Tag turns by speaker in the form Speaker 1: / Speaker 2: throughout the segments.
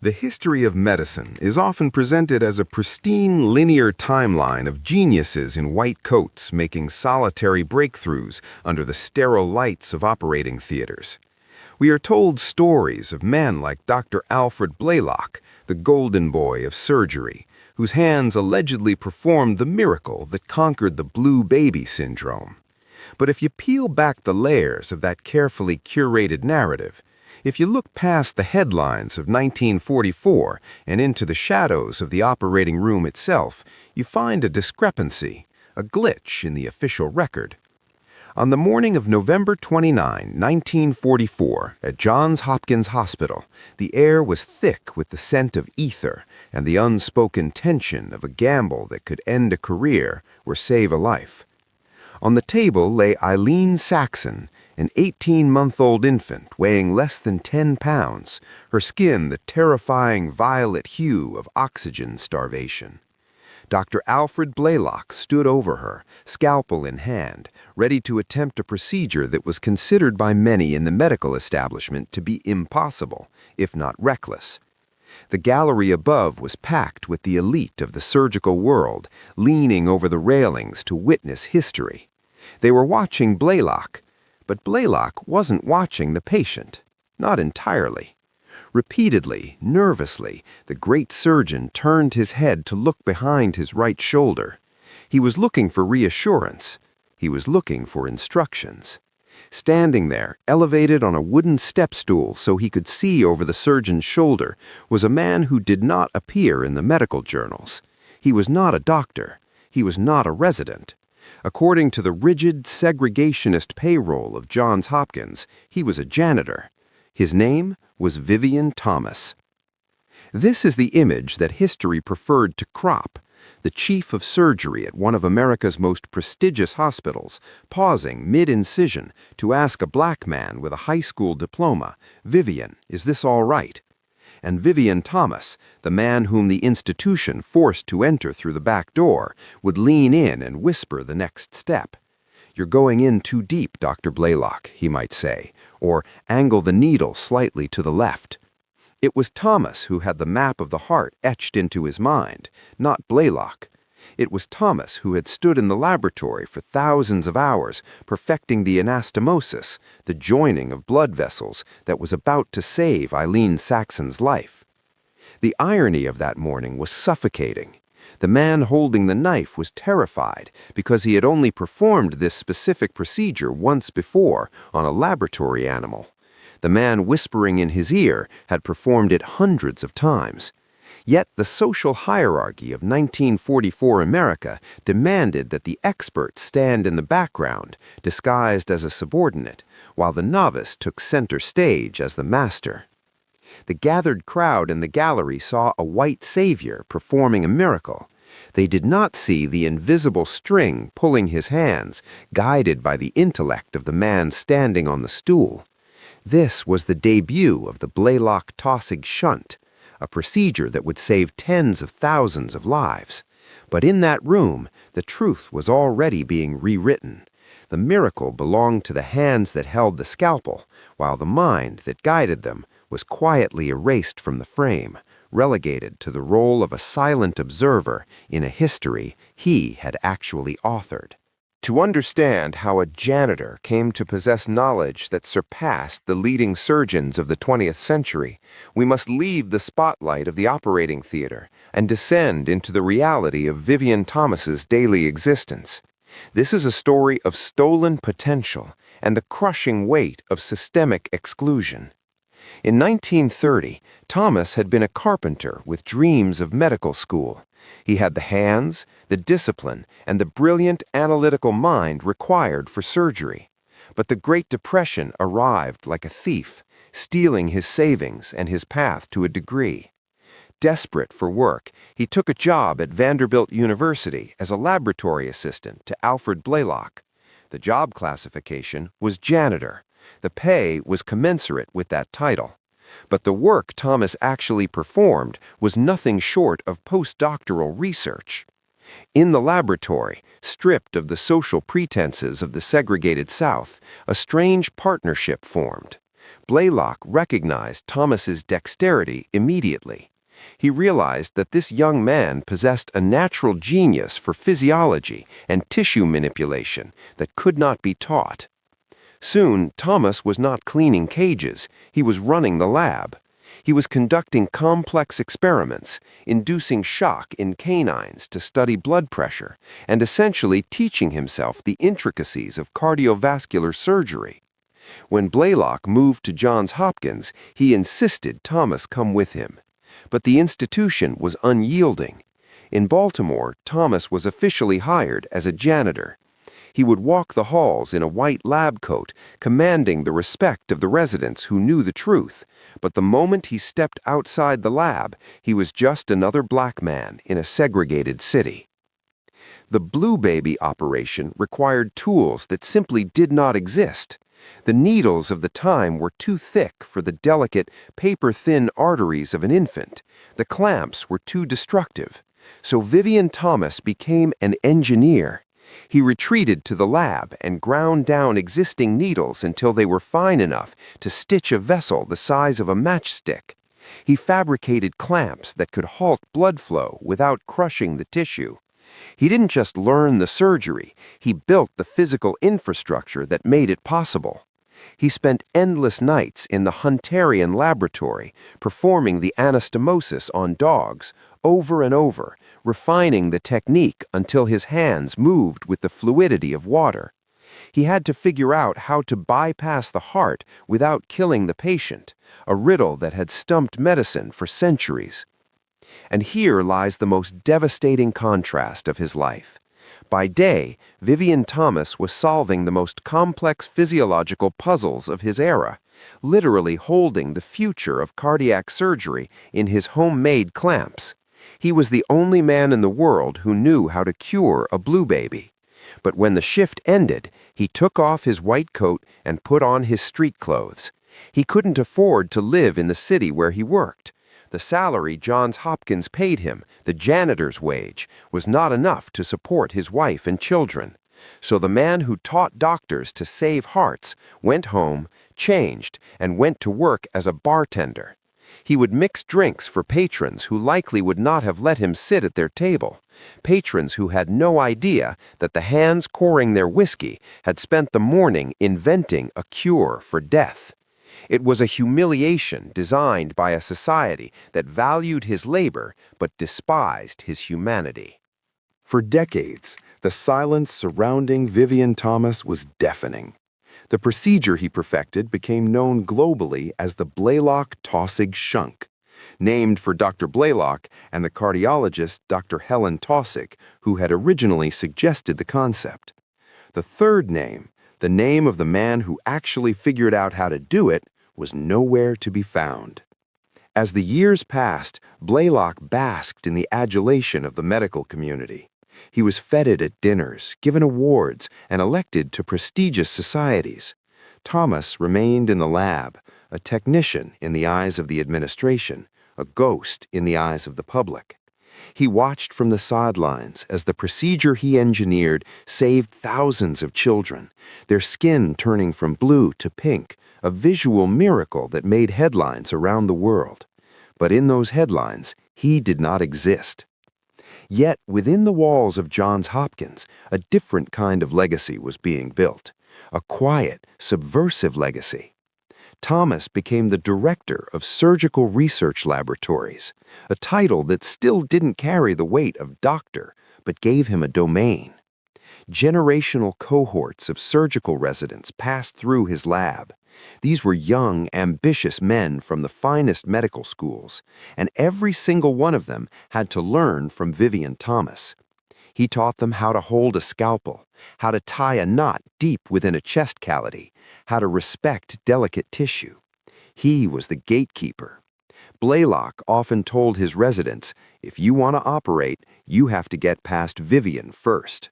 Speaker 1: The history of medicine is often presented as a pristine linear timeline of geniuses in white coats making solitary breakthroughs under the sterile lights of operating theaters. We are told stories of men like Dr. Alfred Blalock, the golden boy of surgery, whose hands allegedly performed the miracle that conquered the blue baby syndrome. But if you peel back the layers of that carefully curated narrative, if you look past the headlines of 1944 and into the shadows of the operating room itself, you find a discrepancy, a glitch in the official record. On the morning of November 29, 1944, at Johns Hopkins Hospital, the air was thick with the scent of ether and the unspoken tension of a gamble that could end a career or save a life. On the table lay Eileen Saxon, an 18-month-old infant weighing less than 10 pounds, her skin the terrifying violet hue of oxygen starvation. Dr. Alfred Blalock stood over her, scalpel in hand, ready to attempt a procedure that was considered by many in the medical establishment to be impossible, if not reckless. The gallery above was packed with the elite of the surgical world, leaning over the railings to witness history. They were watching Blalock, but Blalock wasn't watching the patient, not entirely. Repeatedly, nervously, the great surgeon turned his head to look behind his right shoulder. He was looking for reassurance. He was looking for instructions. Standing there, elevated on a wooden step stool so he could see over the surgeon's shoulder, was a man who did not appear in the medical journals. He was not a doctor. He was not a resident. According to the rigid, segregationist payroll of Johns Hopkins, he was a janitor. His name was Vivien Thomas. This is the image that history preferred to crop, the chief of surgery at one of America's most prestigious hospitals, pausing mid-incision to ask a black man with a high school diploma, "Vivien, is this all right?" And Vivien Thomas, the man whom the institution forced to enter through the back door, would lean in and whisper the next step. "You're going in too deep, Dr. Blalock," he might say, or angle the needle slightly to the left. It was Thomas who had the map of the heart etched into his mind, not Blalock. It was Thomas who had stood in the laboratory for thousands of hours, perfecting the anastomosis, the joining of blood vessels that was about to save Eileen Saxon's life. The irony of that morning was suffocating. The man holding the knife was terrified because he had only performed this specific procedure once before on a laboratory animal. The man whispering in his ear had performed it hundreds of times. Yet the social hierarchy of 1944 America demanded that the expert stand in the background, disguised as a subordinate, while the novice took center stage as the master. The gathered crowd in the gallery saw a white savior performing a miracle. They did not see the invisible string pulling his hands, guided by the intellect of the man standing on the stool. This was the debut of the Blalock-Taussig shunt, a procedure that would save tens of thousands of lives. But in that room, the truth was already being rewritten. The miracle belonged to the hands that held the scalpel, while the mind that guided them was quietly erased from the frame, relegated to the role of a silent observer in a history he had actually authored. To understand how a janitor came to possess knowledge that surpassed the leading surgeons of the 20th century, we must leave the spotlight of the operating theater and descend into the reality of Vivien Thomas's daily existence. This is a story of stolen potential and the crushing weight of systemic exclusion. In 1930, Thomas had been a carpenter with dreams of medical school. He had the hands, the discipline, and the brilliant analytical mind required for surgery. But the Great Depression arrived like a thief, stealing his savings and his path to a degree. Desperate for work, he took a job at Vanderbilt University as a laboratory assistant to Alfred Blalock. The job classification was janitor. The pay was commensurate with that title. But the work Thomas actually performed was nothing short of postdoctoral research. In the laboratory, stripped of the social pretenses of the segregated South, a strange partnership formed.
Speaker 2: Blalock recognized Thomas's dexterity immediately. He realized that this young man possessed a natural genius for physiology and tissue manipulation that could not be taught. Soon, Thomas was not cleaning cages, he was running the lab. He was conducting complex experiments, inducing shock in canines to study blood pressure, and essentially teaching himself the intricacies of cardiovascular surgery. When Blalock moved to Johns Hopkins, he insisted Thomas come with him. But the institution was unyielding. In Baltimore, Thomas was officially hired as a janitor. He would walk the halls in a white lab coat, commanding the respect of the residents who knew the truth. But the moment he stepped outside the lab, he was just another black man in a segregated city. The Blue Baby operation required tools that simply did not exist. The needles of the time were too thick for the delicate, paper-thin arteries of an infant. The clamps were too destructive. So Vivien Thomas became an engineer. He retreated to the lab and ground down existing needles until they were fine enough to stitch a vessel the size of a matchstick. He fabricated clamps that could halt blood flow without crushing the tissue. He didn't just learn the surgery, he built the physical infrastructure that made it possible. He spent endless nights in the Hunterian laboratory, performing the anastomosis on dogs, over and over, refining the technique until his hands moved with the fluidity of water. He had to figure out how to bypass the heart without killing the patient, a riddle that had stumped medicine for centuries. And here lies the most devastating contrast of his life. By day, Vivien Thomas was solving the most complex physiological puzzles of his era, literally holding the future of cardiac surgery in his homemade clamps. He was the only man in the world who knew how to cure a blue baby. But when the shift ended, he took off his white coat and put on his street clothes. He couldn't afford to live in the city where he worked. The salary Johns Hopkins paid him, the janitor's wage, was not enough to support his wife and children. So the man who taught doctors to save hearts went home, changed, and went to work as a bartender. He would mix drinks for patrons who likely would not have let him sit at their table, patrons who had no idea that the hands pouring their whiskey had spent the morning inventing a cure for death. It was a humiliation designed by a society that valued his labor but despised his humanity.
Speaker 1: For decades, the silence surrounding Vivien Thomas was deafening. The procedure he perfected became known globally as the Blalock-Taussig shunt, named for Dr. Blalock and the cardiologist Dr. Helen Taussig, who had originally suggested the concept. The third name, the name of the man who actually figured out how to do it, was nowhere to be found. As the years passed, Blalock basked in the adulation of the medical community. He was feted at dinners, given awards, and elected to prestigious societies. Thomas remained in the lab, a technician in the eyes of the administration, a ghost in the eyes of the public. He watched from the sidelines as the procedure he engineered saved thousands of children, their skin turning from blue to pink, a visual miracle that made headlines around the world. But in those headlines, he did not exist. Yet, within the walls of Johns Hopkins, a different kind of legacy was being built, a quiet, subversive legacy. Thomas became the director of surgical research laboratories, a title that still didn't carry the weight of doctor, but gave him a domain. Generational cohorts of surgical residents passed through his lab. These were young, ambitious men from the finest medical schools, and every single one of them had to learn from Vivien Thomas. He taught them how to hold a scalpel, how to tie a knot deep within a chest cavity, how to respect delicate tissue. He was the gatekeeper. Blalock often told his residents, if you want to operate, you have to get past Vivien first.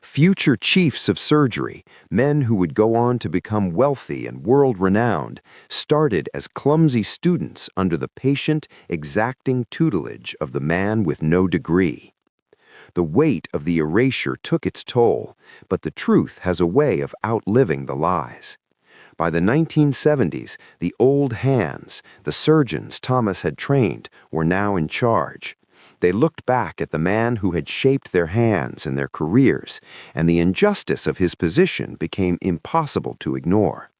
Speaker 1: Future chiefs of surgery, men who would go on to become wealthy and world-renowned, started as clumsy students under the patient, exacting tutelage of the man with no degree. The weight of the erasure took its toll, but the truth has a way of outliving the lies.
Speaker 2: By the 1970s, the old hands, the surgeons Thomas had trained, were now in charge. They looked back at the man who had shaped their hands and their careers, and the injustice of his position became impossible to ignore.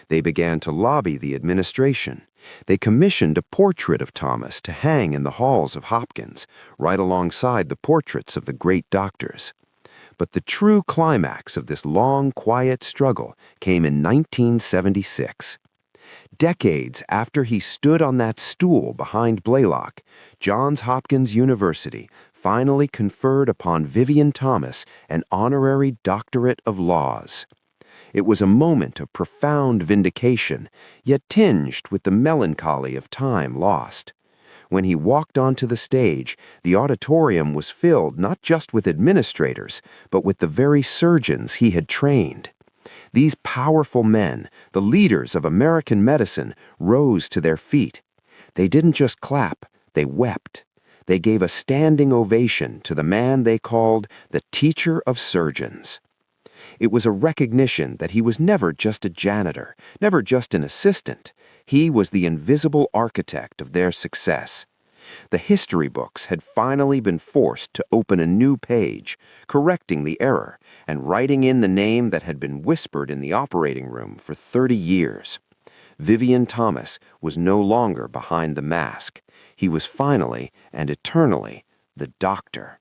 Speaker 2: They began to lobby the administration. They commissioned a portrait of Thomas to hang in the halls of Hopkins, right alongside the portraits of the great doctors. But the true climax of this long, quiet struggle came in 1976. Decades after he stood on that stool behind Blalock, Johns Hopkins University finally conferred upon Vivien Thomas an honorary doctorate of laws. It was a moment of profound vindication, yet tinged with the melancholy of time lost. When he walked onto the stage, the auditorium was filled not just with administrators, but with the very surgeons he had trained. These powerful men, the leaders of American medicine, rose to their feet. They didn't just clap, they wept. They gave a standing ovation to the man they called the teacher of surgeons. It was a recognition that he was never just a janitor, never just an assistant. He was the invisible architect of their success. The history books had finally been forced to open a new page, correcting the error and writing in the name that had been whispered in the operating room for 30 years. Vivien Thomas was no longer behind the mask. He was finally and eternally the doctor.